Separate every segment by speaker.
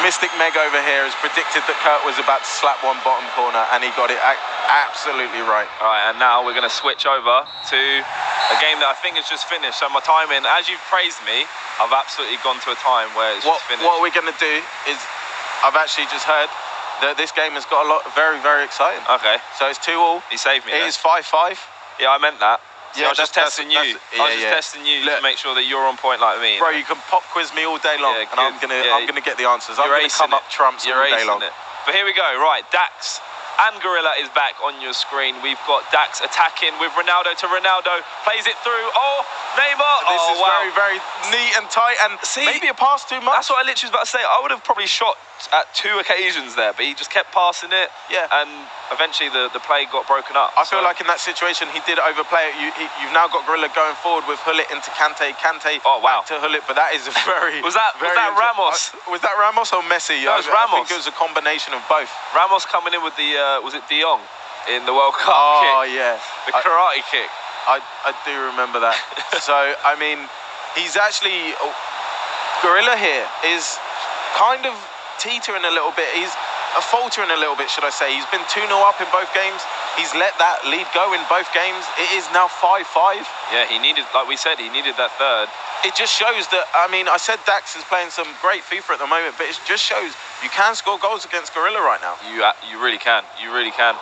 Speaker 1: Mystic Meg over here has predicted that Kurt was about to slap one bottom corner, and he got it absolutely right.
Speaker 2: All right, and now we're going to switch over to a game that I think has just finished. So my timing, as you've praised me, I've absolutely gone to a time where it's just finished. What
Speaker 1: we're going to do is, I've actually just heard that this game has got a lot, very, very exciting.
Speaker 2: Okay.
Speaker 1: So it's 2-2.
Speaker 2: He saved me.
Speaker 1: It is 5-5.
Speaker 2: Yeah, I meant that. So
Speaker 1: yeah,
Speaker 2: I was just testing you. I was just testing you to make sure that you're on point like me.
Speaker 1: Bro, you can pop quiz me all day long, and I'm gonna get the answers. I'm gonna come up trumps all day long.
Speaker 2: But here we go. Right, Dax and Gorilla is back on your screen. We've got Dax attacking with Ronaldo to Ronaldo. Plays it through. Oh, Neymar.
Speaker 1: This is very, very neat and tight. And maybe a pass too much.
Speaker 2: That's what I literally was about to say. I would have probably shot at 2 occasions there, but he just kept passing it.
Speaker 1: Yeah.
Speaker 2: And eventually the play got broken up.
Speaker 1: I feel like in that situation he did overplay it. You've now got Gorilla going forward with Hullet into Kante. Kante back to Hullet, but that is a very...
Speaker 2: was that Ramos?
Speaker 1: Was that Ramos or Messi?
Speaker 2: That was Ramos.
Speaker 1: I think it was a combination of both.
Speaker 2: Ramos coming in with the, was it De Jong in the World Cup kick?
Speaker 1: Oh, yeah.
Speaker 2: The karate kick.
Speaker 1: I do remember that. So, I mean, he's actually... Gorilla here is kind of teetering a little bit. He's faltering a little bit, should I say. He's been 2-0 up in both games. He's let that lead go in both games. It is now 5-5.
Speaker 2: Yeah, he needed, like we said, he needed that third.
Speaker 1: It just shows that, I mean, I said Dax is playing some great FIFA at the moment, but it just shows you can score goals against Gorilla right now.
Speaker 2: You really can. You really can.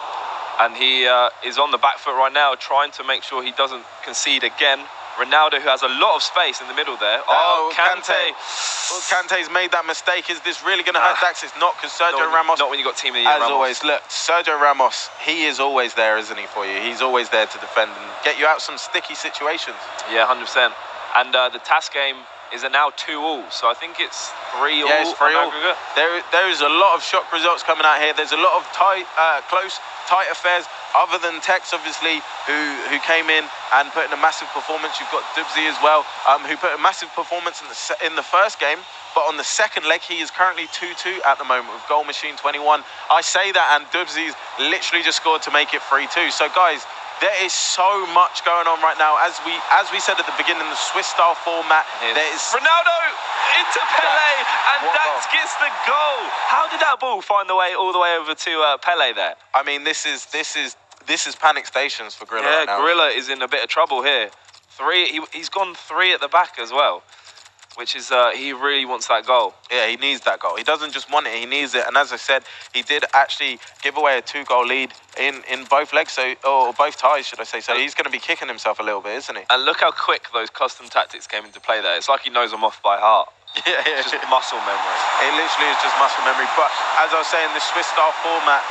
Speaker 2: And he is on the back foot right now, trying to make sure he doesn't concede again. Ronaldo, who has a lot of space in the middle there. Oh, Kante.
Speaker 1: Well, Kante's made that mistake. Is this really going to hurt Dax? It's not, because Sergio Ramos...
Speaker 2: Not when you got Team of the Year
Speaker 1: As always, look, Sergio Ramos, he is always there, isn't he, for you? He's always there to defend and get you out some sticky situations.
Speaker 2: Yeah, 100%. And the task game is now 2-2, so I think it's 3-3.
Speaker 1: Yeah, it's 3-3. There is a lot of shock results coming out here. There's a lot of close, tight affairs. Other than Tex, obviously, who came in and put in a massive performance. You've got Dubsy as well, who put a massive performance in the first game. But on the second leg, he is currently 2-2 at the moment with Goal Machine 21. I say that, and Dubsy's literally just scored to make it 3-2. So, guys, there is so much going on right now. As we said at the beginning, the Swiss-style format. There is
Speaker 2: Ronaldo into Pele, and Dax gets the goal. How did that ball find the way all the way over to Pele there?
Speaker 1: I mean, this is panic stations for Gorilla right now.
Speaker 2: Gorilla is in a bit of trouble here. He's gone 3 at the back as well, which is he really wants that goal.
Speaker 1: Yeah, he needs that goal. He doesn't just want it, he needs it. And as I said, he did actually give away a 2-goal lead in both legs, or both ties, should I say. So he's going to be kicking himself a little bit, isn't he?
Speaker 2: And look how quick those custom tactics came into play there. It's like he knows them off by heart.
Speaker 1: Yeah,
Speaker 2: it's just muscle memory.
Speaker 1: It literally is just muscle memory. But as I was saying, the Swiss-style format,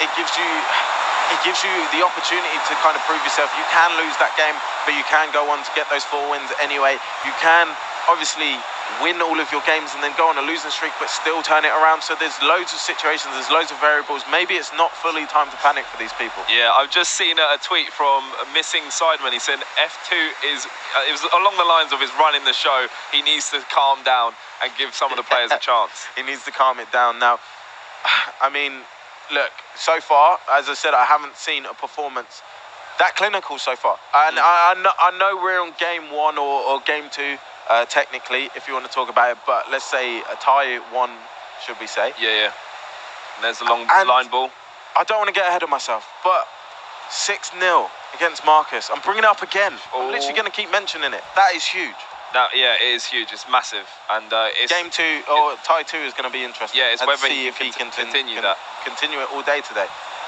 Speaker 1: it gives you the opportunity to kind of prove yourself. You can lose that game, but you can go on to get those 4 wins anyway. You can obviously win all of your games and then go on a losing streak, but still turn it around. So there's loads of situations, there's loads of variables. Maybe it's not fully time to panic for these people.
Speaker 2: Yeah, I've just seen a tweet from Missing Sideman. He said F2 is, it was along the lines of his running the show. He needs to calm down and give some of the players a chance.
Speaker 1: He needs to calm it down. Now, I mean, look, so far, as I said, I haven't seen a performance that clinical so far. And I know we're on game 1 or game 2, technically, if you want to talk about it, but let's say a tie 1, should we say.
Speaker 2: Yeah. And there's the long line ball.
Speaker 1: I don't want to get ahead of myself, but 6-0 against Marcus. I'm bringing it up again. I'm literally going to keep mentioning it. That is huge.
Speaker 2: Yeah, it is huge. It's massive. And it's
Speaker 1: game 2 or tie 2 is going to be interesting.
Speaker 2: Yeah, it's whether
Speaker 1: he
Speaker 2: can
Speaker 1: continue it all day today.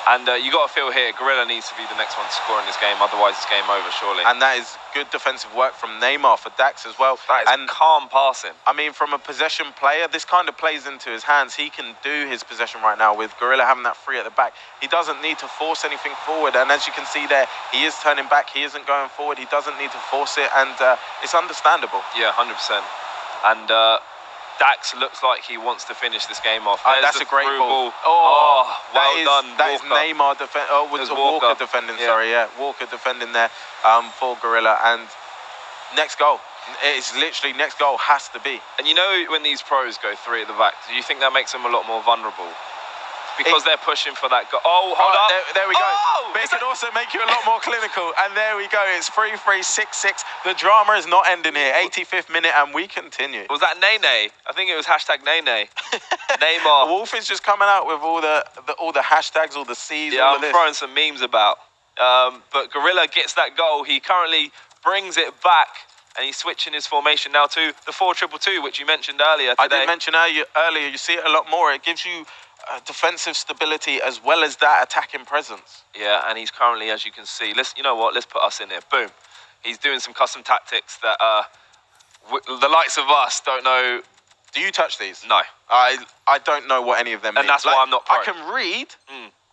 Speaker 2: And you got to feel here, Gorilla needs to be the next one to score in this game. Otherwise, it's game over, surely.
Speaker 1: And that is good defensive work from Neymar for Dax as well.
Speaker 2: That is calm passing.
Speaker 1: I mean, from a possession player, this kind of plays into his hands. He can do his possession right now with Gorilla having that 3 at the back. He doesn't need to force anything forward. And as you can see there, he is turning back. He isn't going forward. He doesn't need to force it. And it's understandable.
Speaker 2: Yeah, 100%. And Dax looks like he wants to finish this game off.
Speaker 1: That's a great ball.
Speaker 2: Well done.
Speaker 1: That is Neymar defending. Oh, was Walker defending? Yeah. Sorry, yeah, Walker defending there for Gorilla. And next goal. It's literally next goal has to be.
Speaker 2: And you know when these pros go 3 at the back, do you think that makes them a lot more vulnerable? because they're pushing for that goal. Oh, hold up.
Speaker 1: There we go.
Speaker 2: Oh,
Speaker 1: but it can also make you a lot more clinical. And there we go. It's 3-3, 6-6. The drama is not ending here. 85th minute, and we continue.
Speaker 2: Was that Nene? I think it was hashtag Nene. Neymar.
Speaker 1: Wolf is just coming out with all the hashtags, all the C's.
Speaker 2: Yeah, I'm throwing some memes about. But Gorilla gets that goal. He currently brings it back, and he's switching his formation now to the 4-2-2, which you mentioned earlier today.
Speaker 1: I did mention earlier. You see it a lot more. It gives you defensive stability as well as that attacking presence.
Speaker 2: Yeah, and he's currently, as you can see, you know what? Let's put us in here. Boom. He's doing some custom tactics that the likes of us don't know.
Speaker 1: Do you touch these?
Speaker 2: No.
Speaker 1: I don't know what any of them mean.
Speaker 2: And that's why I'm not pro.
Speaker 1: I can read,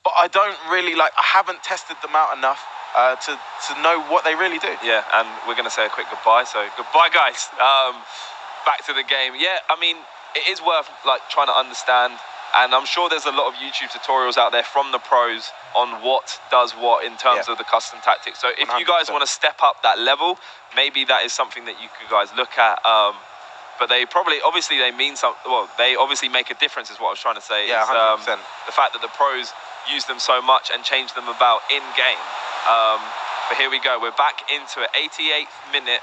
Speaker 1: but I don't really I haven't tested them out enough to know what they really do.
Speaker 2: Yeah, and we're going to say a quick goodbye. So goodbye, guys. Back to the game. Yeah, I mean, it is worth trying to understand. And I'm sure there's a lot of YouTube tutorials out there from the pros on what does what in terms of the custom tactics. So if 100%. You guys want to step up that level, maybe that is something that you could guys look at. But they obviously they mean something. Well, they obviously make a difference is what I was trying to say.
Speaker 1: Yeah, 100%.
Speaker 2: The fact that the pros use them so much and change them about in game. But here we go. We're back into it. 88th minute,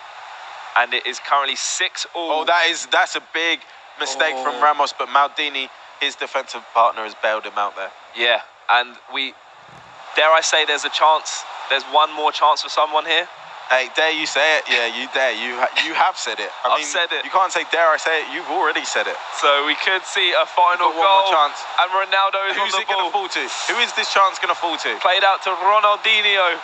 Speaker 2: and it is currently 6-6.
Speaker 1: Oh, that's a big mistake from Ramos, but Maldini, his defensive partner, has bailed him out there.
Speaker 2: Yeah, and dare I say there's a chance, there's one more chance for someone here?
Speaker 1: Hey, dare you say it? Yeah, you dare. You have said it.
Speaker 2: I've said it.
Speaker 1: You can't say dare I say it. You've already said it.
Speaker 2: So we could see a final goal.
Speaker 1: One more chance.
Speaker 2: And Ronaldo is on the ball.
Speaker 1: Who's it going to fall to? Who is this chance going to fall to?
Speaker 2: Played out to Ronaldinho.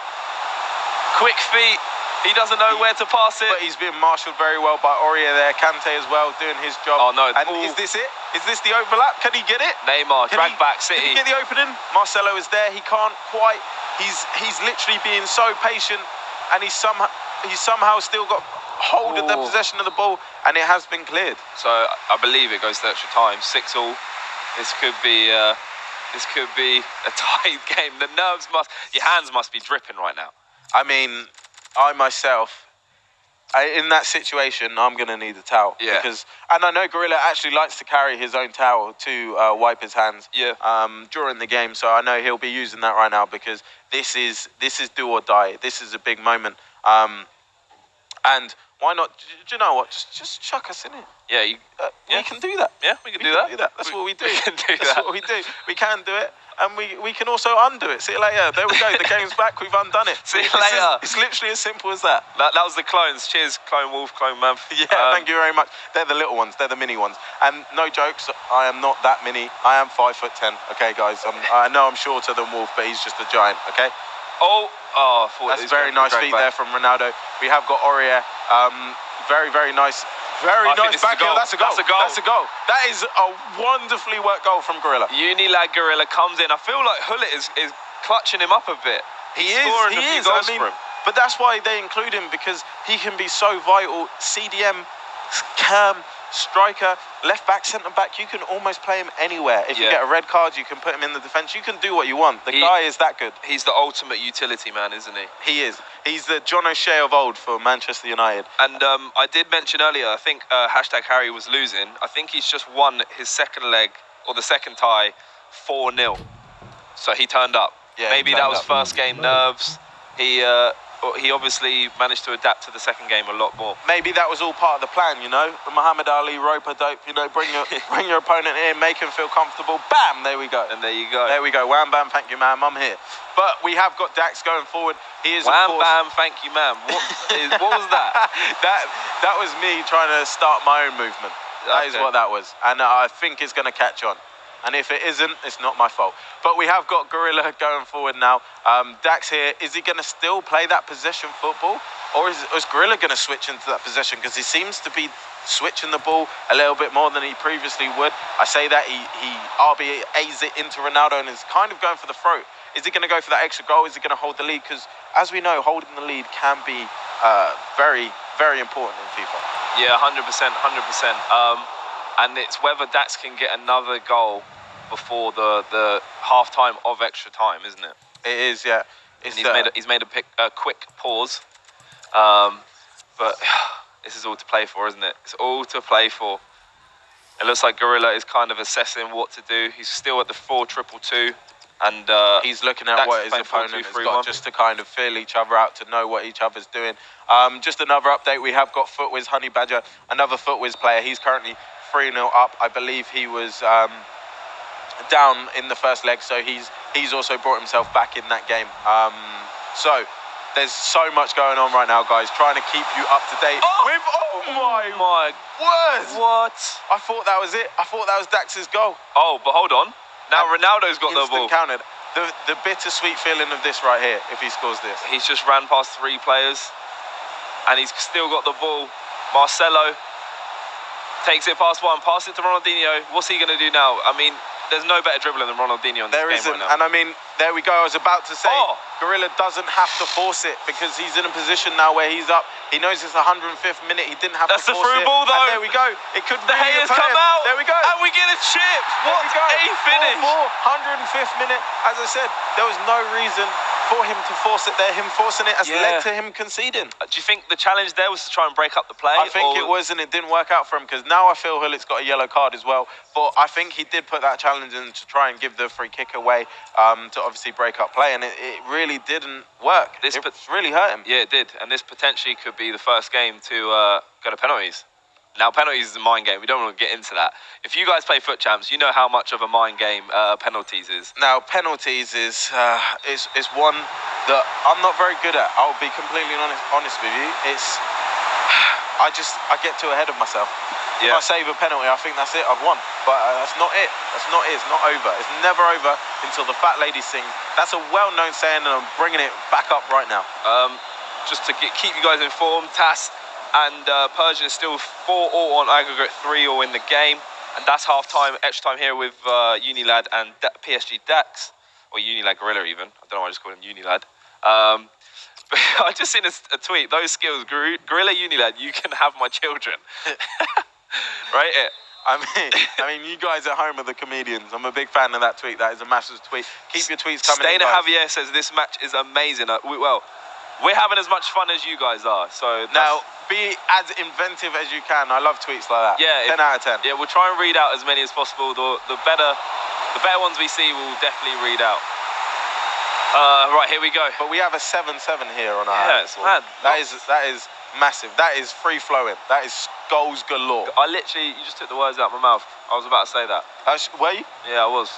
Speaker 2: Quick feet. He doesn't know where to pass it.
Speaker 1: But he's been marshalled very well by Aurier there. Kante as well, doing his job.
Speaker 2: Oh, no.
Speaker 1: And is this it? Is this the overlap? Can he get it?
Speaker 2: Neymar, drag back City.
Speaker 1: Can he get the opening? Marcelo is there. He can't quite. He's literally being so patient, and he's somehow still got hold of the possession of the ball, and it has been cleared.
Speaker 2: So I believe it goes to extra time. 6-6. This could be a tight game. Your hands must be dripping right now.
Speaker 1: I mean, I myself, in that situation, I'm going to need a towel.
Speaker 2: Yeah.
Speaker 1: And I know Gorilla actually likes to carry his own towel to wipe his hands during the game. So I know he'll be using that right now because this is do or die. This is a big moment. And why not? Do you know what? Just chuck us in it.
Speaker 2: Yeah,
Speaker 1: we can do that.
Speaker 2: Yeah, we can do that.
Speaker 1: That's what we do.
Speaker 2: We can do
Speaker 1: That's
Speaker 2: that.
Speaker 1: what we do. We can do it. And we can also undo it. See you later. There we go. The game's back. We've undone it.
Speaker 2: See you later.
Speaker 1: It's literally as simple as that.
Speaker 2: That was the clones. Cheers, Clone Wolf, Clone Mav.
Speaker 1: Yeah, thank you very much. They're the little ones. They're the mini ones. And no jokes, I am not that mini. I am 5'10". Okay, guys. I know I'm shorter than Wolf, but he's just a giant. Okay. That's very nice feet there from Ronaldo. We have got Aurier. Very, very nice. Very nice back heel. That's a goal.
Speaker 2: That's a goal.
Speaker 1: That's a goal. That is a wonderfully worked goal from Gorilla.
Speaker 2: Unilag Gorilla comes in. I feel like Hullet is clutching him up a bit.
Speaker 1: He is. I mean, but that's why they include him, because he can be so vital. CDM, cam, striker, left back, centre back. You can almost play him anywhere. If you get a red card, you can put him in the defence. You can do what you want. The guy is that good.
Speaker 2: He's the ultimate utility man, isn't he?
Speaker 1: He is. He's the John O'Shea of old for Manchester United.
Speaker 2: And I did mention earlier, I think hashtag Harry was losing. I think he's just won his second leg, or the second tie, 4-0. So he turned up. Yeah, maybe that was first game nerves. He obviously managed to adapt to the second game a lot more.
Speaker 1: Maybe that was all part of the plan, you know? The Muhammad Ali rope-a-dope, you know, bring your opponent in, make him feel comfortable. Bam, there we go.
Speaker 2: And there you go.
Speaker 1: There we go. Wham, bam, thank you, ma'am, I'm here. But we have got Dax going forward. He is,
Speaker 2: wham, bam, thank you, ma'am. What was that?
Speaker 1: that was me trying to start my own movement. That is what that was. And I think it's going to catch on. And if it isn't, it's not my fault. But we have got Gorilla going forward now. Dax here, is he going to still play that possession football? Or is Gorilla going to switch into that possession? Because he seems to be switching the ball a little bit more than he previously would. I say that, he RBAs it into Ronaldo and is kind of going for the throat. Is he going to go for that extra goal? Is he going to hold the lead? Because as we know, holding the lead can be very, very important in FIFA.
Speaker 2: Yeah, 100%, 100%. And it's whether Dax can get another goal before the half-time of extra time, isn't it?
Speaker 1: It is, yeah.
Speaker 2: He's made a quick pause. But this is all to play for, isn't it? It's all to play for. It looks like Gorilla is kind of assessing what to do. He's still at the 4-2-2. And
Speaker 1: he's looking at what his opponent has got just to kind of feel each other out, to know what each other's doing. Just another update, we have got Footwiz, Honey Badger, another Footwiz player. He's currently 3-0 up. I believe he was down in the first leg, so he's also brought himself back in that game. So there's so much going on right now, guys, trying to keep you up to date with... Oh my word!
Speaker 2: What?
Speaker 1: I thought that was it. I thought that was Dax's goal.
Speaker 2: Oh, but hold on. Now Ronaldo's got the ball.
Speaker 1: Counted. The bittersweet feeling of this right here, if he scores this.
Speaker 2: He's just ran past 3 players, and he's still got the ball. Marcelo takes it past one, pass it to Ronaldinho. What's he going to do now? I mean, there's no better dribbler than Ronaldinho in this game right now.
Speaker 1: And I mean, there we go. I was about to say, Gorilla doesn't have to force it because he's in a position now where he's up. He knows it's the 105th minute. He didn't have to force it.
Speaker 2: That's the through ball, though.
Speaker 1: And there we go. It could
Speaker 2: the
Speaker 1: really
Speaker 2: haters come out.
Speaker 1: There we go.
Speaker 2: And we get a chip. What a finish.
Speaker 1: 105th minute. As I said, there was no reason for him to force it there. Him forcing it has led to him conceding.
Speaker 2: Do you think the challenge there was to try and break up the play?
Speaker 1: I think it was, and it didn't work out for him, because now I feel Hullit's got a yellow card as well. But I think he did put that challenge in to try and give the free kick away to obviously break up play, and it really didn't work. It really hurt him.
Speaker 2: Yeah, it did. And this potentially could be the first game to go to penalties. Now, penalties is a mind game. We don't want to get into that. If you guys play Foot Champs, you know how much of a mind game penalties is.
Speaker 1: Now, penalties is one that I'm not very good at. I'll be completely honest with you. I get too ahead of myself. Yeah. If I save a penalty, I think that's it. I've won. But that's not it. That's not it. It's not over. It's never over until the fat lady sings. That's a well-known saying, and I'm bringing it back up right now.
Speaker 2: Just to keep you guys informed, TAS and Persian is still 4-4 on aggregate, 3-3 in the game, and that's half-time, extra time here with Unilad and PSG Dax, or Unilad Gorilla even. I don't know why I just called him Unilad. But I just seen a tweet. Those skills, Gorilla Unilad, you can have my children. Right?
Speaker 1: I mean, you guys at home are the comedians. I'm a big fan of that tweet. That is a massive tweet. Keep your tweets coming in, guys.
Speaker 2: Javier says this match is amazing. We're having as much fun as you guys are. So
Speaker 1: now, be as inventive as you can. I love tweets like that.
Speaker 2: Yeah,
Speaker 1: 10 out of 10.
Speaker 2: Yeah, we'll try and read out as many as possible. The better ones we see, we'll definitely read out. Right, here we go.
Speaker 1: But we have a 7-7 here on our hands.
Speaker 2: Man.
Speaker 1: That is massive. That is free flowing. That is goals galore.
Speaker 2: You just took the words out of my mouth. I was about to say that.
Speaker 1: Were you?
Speaker 2: Yeah, I was.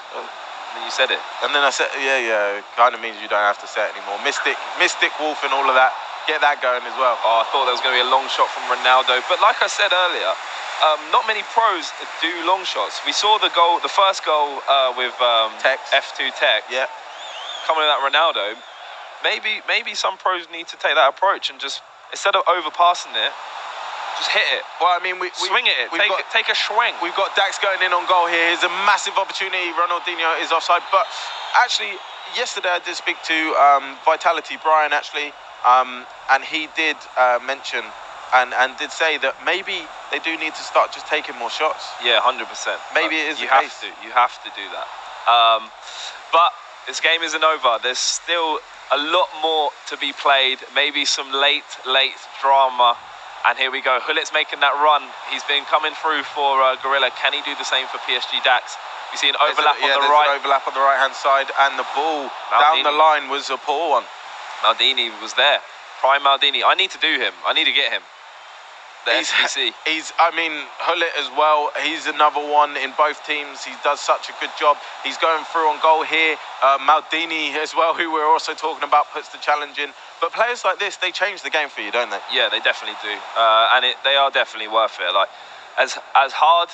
Speaker 2: Then you said it.
Speaker 1: And then I said, yeah, kind of means you don't have to say it anymore. Mystic Wolf and all of that. Get that going as well.
Speaker 2: Oh, I thought there was going to be a long shot from Ronaldo. But like I said earlier, not many pros do long shots. We saw the first goal with F2 Tech.
Speaker 1: Yeah.
Speaker 2: Coming in at Ronaldo. Maybe some pros need to take that approach and just, instead of overpassing it, just hit it.
Speaker 1: Well, I mean,
Speaker 2: swing it. Take a swing.
Speaker 1: We've got Dax going in on goal here. Here's a massive opportunity. Ronaldinho is offside. But actually, yesterday I did speak to Vitality Brian, actually, and he did mention and did say that maybe they do need to start just taking more shots.
Speaker 2: Yeah, 100%.
Speaker 1: Maybe it is the case.
Speaker 2: You have to do that. But this game isn't over. There's still a lot more to be played. Maybe some late drama. And here we go. Hullit's making that run. He's been coming through for Gorilla. Can he do the same for PSG Dax? We see an overlap on the right.
Speaker 1: An overlap on the right-hand side, and the ball down the line was a poor one.
Speaker 2: Maldini was there. Prime Maldini. I need to do him. I need to get him. The SBC.
Speaker 1: I mean, Hullit as well. He's another one in both teams. He does such a good job. He's going through on goal here. Maldini as well, who we're also talking about, puts the challenge in. But players like this, they change the game for you, don't they?
Speaker 2: Yeah, they definitely do. And they are definitely worth it. Like, as hard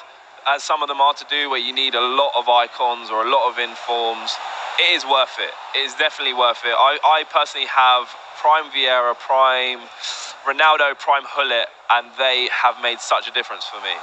Speaker 2: as some of them are to do, where you need a lot of icons or a lot of informs, it is worth it. It is definitely worth it. I personally have Prime Vieira, Prime Ronaldo, Prime Hullit, and they have made such a difference for me.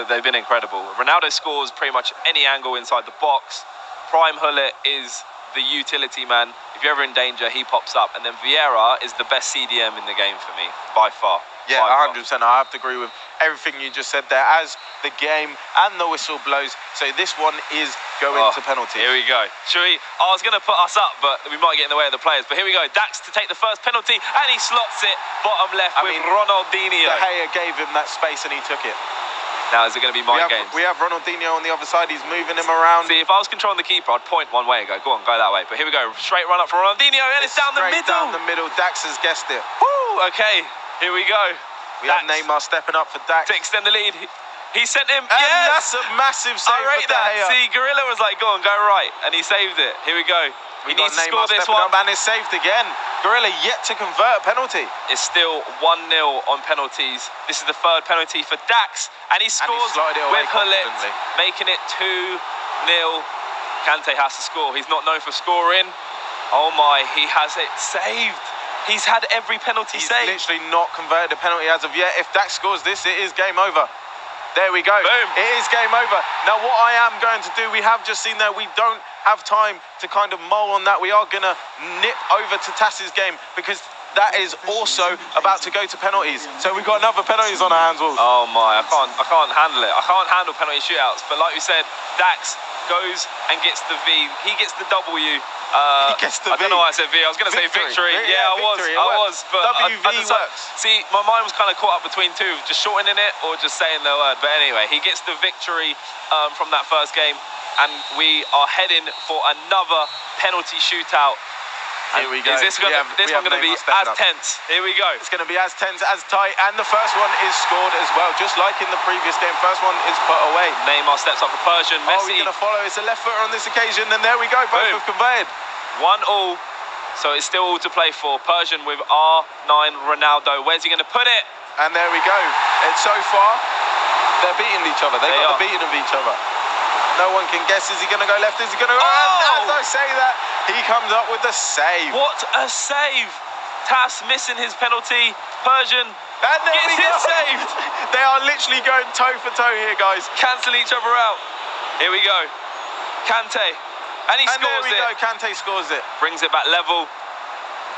Speaker 2: They've been incredible. Ronaldo scores pretty much any angle inside the box. Prime Hullit is the utility man. If you're ever in danger, he pops up. And then Vieira is the best CDM in the game for me, by far.
Speaker 1: Yeah, 100%. I have to agree with everything you just said there. As the game and the whistle blows, so this one is going to penalties.
Speaker 2: Here we go. I was going to put us up, but we might get in the way of the players. But here we go. Dax to take the first penalty, and he slots it bottom left with Ronaldinho.
Speaker 1: De Gea gave him that space, and he took it.
Speaker 2: Now, is it going to be mind games?
Speaker 1: We have Ronaldinho on the other side. He's moving him around.
Speaker 2: See, if I was controlling the keeper, I'd point one way and go on, go that way. But here we go. Straight run up for Ronaldinho, and it's down the middle.
Speaker 1: Down the middle. Dax has guessed it.
Speaker 2: Woo, okay. Here we go.
Speaker 1: We have Neymar stepping up for Dax.
Speaker 2: To extend the lead. He sent him.
Speaker 1: And
Speaker 2: yes!
Speaker 1: that's a massive save.
Speaker 2: I rate that. See, Gorilla was like, go on, go right. And he saved it. Here we go. He needs to score this one.
Speaker 1: And it's saved again. Gorilla yet to convert a penalty.
Speaker 2: It's still 1-0 on penalties. This is the third penalty for Dax. And he scores with Hullet, making it 2-0. Kante has to score. He's not known for scoring. Oh my, he has it saved. He's had every penalty saved.
Speaker 1: He's literally not converted a penalty as of yet. If Dax scores this, it is game over. There we go.
Speaker 2: Boom.
Speaker 1: It is game over. Now, what I am going to do, we have just seen there, we don't have time to kind of mull on that. We are going to nip over to Tass's game because that is also about to go to penalties. So we've got another penalties on our hands, Wolves.
Speaker 2: Oh my, I can't handle it. I can't handle penalty shootouts. But like we said, Dax goes and gets the V. He gets the W.
Speaker 1: He gets the V.
Speaker 2: I don't know why I said V. I was going to say victory. Yeah, I was. But
Speaker 1: works.
Speaker 2: See, my mind was kind of caught up between two, just shortening it or just saying the word. But anyway, he gets the victory from that first game. And we are heading for another penalty shootout.
Speaker 1: Here we go.
Speaker 2: Is this one going to be as tense? Here we go.
Speaker 1: It's going to be as tense, as tight, and the first one is scored as well, just like in the previous game. First one is put away.
Speaker 2: Neymar steps up for Persian. Messi.
Speaker 1: Oh, he's going to follow. It's a left footer on this occasion, and there we go. Both have converted.
Speaker 2: 1-1. So it's still all to play for. Persian with R9 Ronaldo. Where's he going to put it?
Speaker 1: And there we go. It's so far, they're beating each other. They've got the beating of each other. No one can guess. Is he going to go left? Is he going to go right? And as I say that, he comes up with the save.
Speaker 2: What a save. Tass missing his penalty. Persian gets it saved.
Speaker 1: They are literally going toe for toe here, guys.
Speaker 2: Cancel each other out. Here we go. Kante. And he scores it.
Speaker 1: There we go. Kante scores it.
Speaker 2: Brings it back level.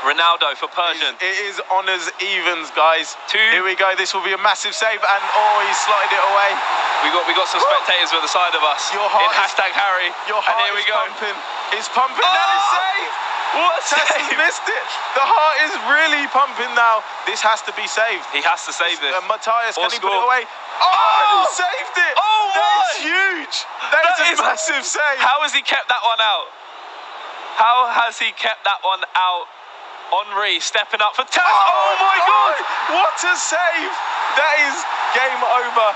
Speaker 2: Ronaldo for Persian.
Speaker 1: It is honours evens, guys. Here we go. This will be a massive save, and he slotted it away.
Speaker 2: We got some spectators with the side of us.
Speaker 1: Your heart
Speaker 2: in hashtag Harry.
Speaker 1: Your heart
Speaker 2: and here we go.
Speaker 1: Pumping. It's pumping. That is saved.
Speaker 2: What a save!
Speaker 1: Tass missed it. The heart is really pumping now. This has to be saved.
Speaker 2: He has to save this.
Speaker 1: Matthias, can he put it away? Oh, he saved it.
Speaker 2: Oh,
Speaker 1: that's huge. That is a massive save.
Speaker 2: How has he kept that one out? How has he kept that one out? Henri stepping up for Tass. Oh my God!
Speaker 1: What a save! That is game over.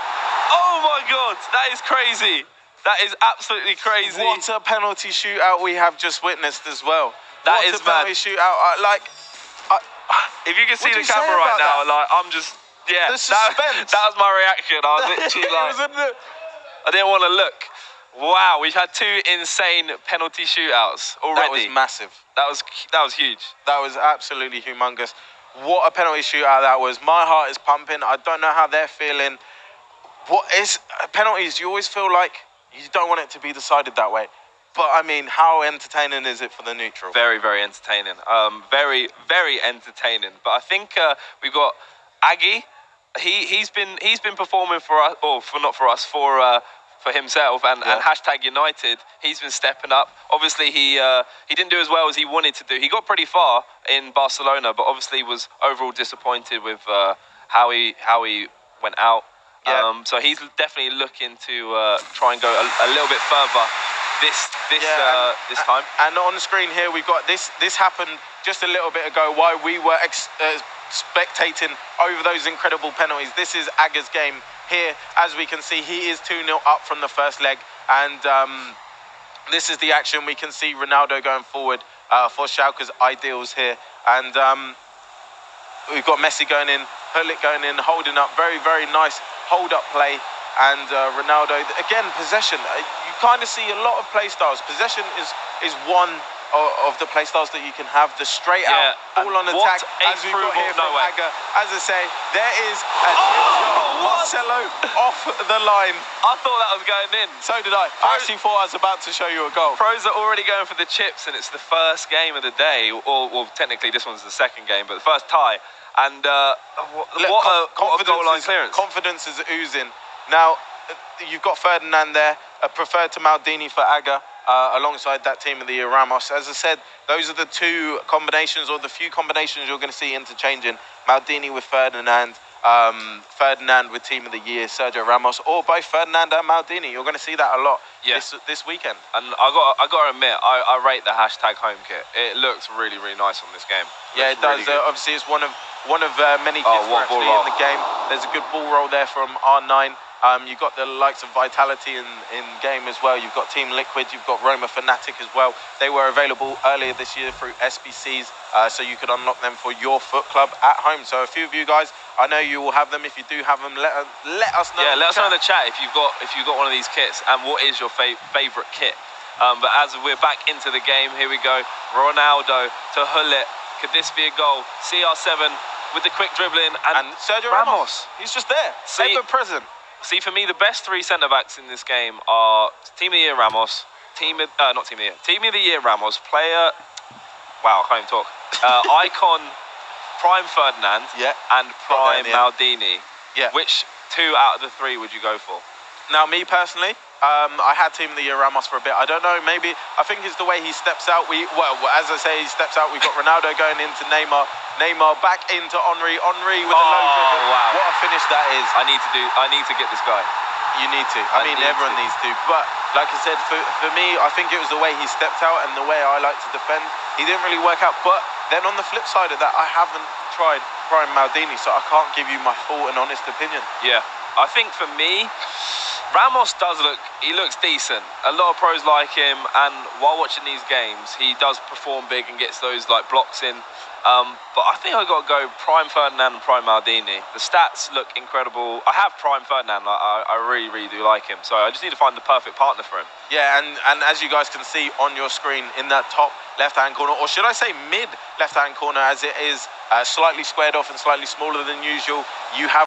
Speaker 2: Oh my God! That is crazy. That is absolutely crazy.
Speaker 1: What a penalty shootout we have just witnessed as well.
Speaker 2: That is mad.
Speaker 1: Penalty shootout.
Speaker 2: If you can see the camera right now, I'm just
Speaker 1: the suspense.
Speaker 2: That was my reaction. I was literally I didn't want to look. Wow, we've had two insane penalty shootouts already.
Speaker 1: That was massive.
Speaker 2: That was huge.
Speaker 1: That was absolutely humongous. What a penalty shootout that was. My heart is pumping. I don't know how they're feeling. What is penalties? You always feel like you don't want it to be decided that way. But I mean, how entertaining is it for the neutral?
Speaker 2: Very, very entertaining. Very, very entertaining. But I think we've got Aggie. He's been performing for us, or for himself and hashtag United. He's been stepping up. Obviously, he didn't do as well as he wanted to do. He got pretty far in Barcelona, but obviously was overall disappointed with how he went out. Yeah. So he's definitely looking to try and go a little bit further this time.
Speaker 1: And on the screen here, we've got this happened just a little bit ago while we were spectating over those incredible penalties. This is Aga's game. Here, as we can see, he is 2-0 up from the first leg, and this is the action. We can see Ronaldo going forward for Schalke's ideals here, and we've got Messi going in, Hullet going in, holding up. Very, very nice hold-up play, and Ronaldo, again, possession. You kind of see a lot of play styles. Possession is one of the play styles that you can have. The straight out, all on attack, as we've got here from Aga. As I say, there is a Marcelo off the line.
Speaker 2: I thought that was going in.
Speaker 1: So did I. I actually thought I was about to show you a goal.
Speaker 2: Pros are already going for the chips, and it's the first game of the day. Or well, technically this one's the second game, but the first tie. And what a goal line clearance.
Speaker 1: Confidence is oozing. Now, you've got Ferdinand there, preferred to Maldini for Aga. Alongside that team of the Ramos. As I said, those are the two combinations, or the few combinations you're going to see interchanging. Maldini with Ferdinand, Ferdinand with Team of the Year, Sergio Ramos, or both Ferdinand and Maldini. You're going to see that a lot this weekend.
Speaker 2: And I got to admit, I rate the hashtag home kit. It looks really, really nice on this game.
Speaker 1: Yeah, it does.
Speaker 2: Really
Speaker 1: Obviously, it's one of many kits actually in the game. There's a good ball roll there from R9. You've got the likes of Vitality in game as well. You've got Team Liquid. You've got Roma Fnatic as well. They were available earlier this year through SBCs, so you could unlock them for your FUT club at home. So a few of you guys, I know you will have them. If you do have them, let us know.
Speaker 2: Yeah, let us know in the chat if you've got one of these kits and what is your favorite kit. But as we're back into the game, here we go. Ronaldo to Hullet. Could this be a goal? CR7 with the quick dribbling and
Speaker 1: Sergio Ramos. He's just there, ever present.
Speaker 2: See, for me, the best three centre-backs in this game are Team of the Year Ramos, Team of the Year Ramos, player, wow, I can't even talk, icon, Prime Ferdinand, and Prime Maldini. Yeah. Which two out of the three would you go for?
Speaker 1: Now, me personally, I had Team of the Year Ramos for a bit. I don't know, maybe, I think it's the way he steps out. Well, as I say, he steps out. We've got Ronaldo going into Neymar. Neymar back into Henry. Henry with a low dribble.
Speaker 2: Wow.
Speaker 1: What a finish that is.
Speaker 2: I need to get this guy.
Speaker 1: You need to. I mean, everyone needs to. But like I said, for me, I think it was the way he stepped out and the way I like to defend. He didn't really work out. But then on the flip side of that, I haven't tried Prime Maldini, so I can't give you my full and honest opinion.
Speaker 2: Yeah, I think for me, Ramos he looks decent. A lot of pros like him, and while watching these games, he does perform big and gets those like blocks in. But I think I got to go Prime Ferdinand and Prime Maldini. The stats look incredible. I have Prime Ferdinand. I really, really do like him. So I just need to find the perfect partner for him.
Speaker 1: Yeah, and as you guys can see on your screen in that top left-hand corner, or should I say mid left-hand corner, as it is slightly squared off and slightly smaller than usual, you have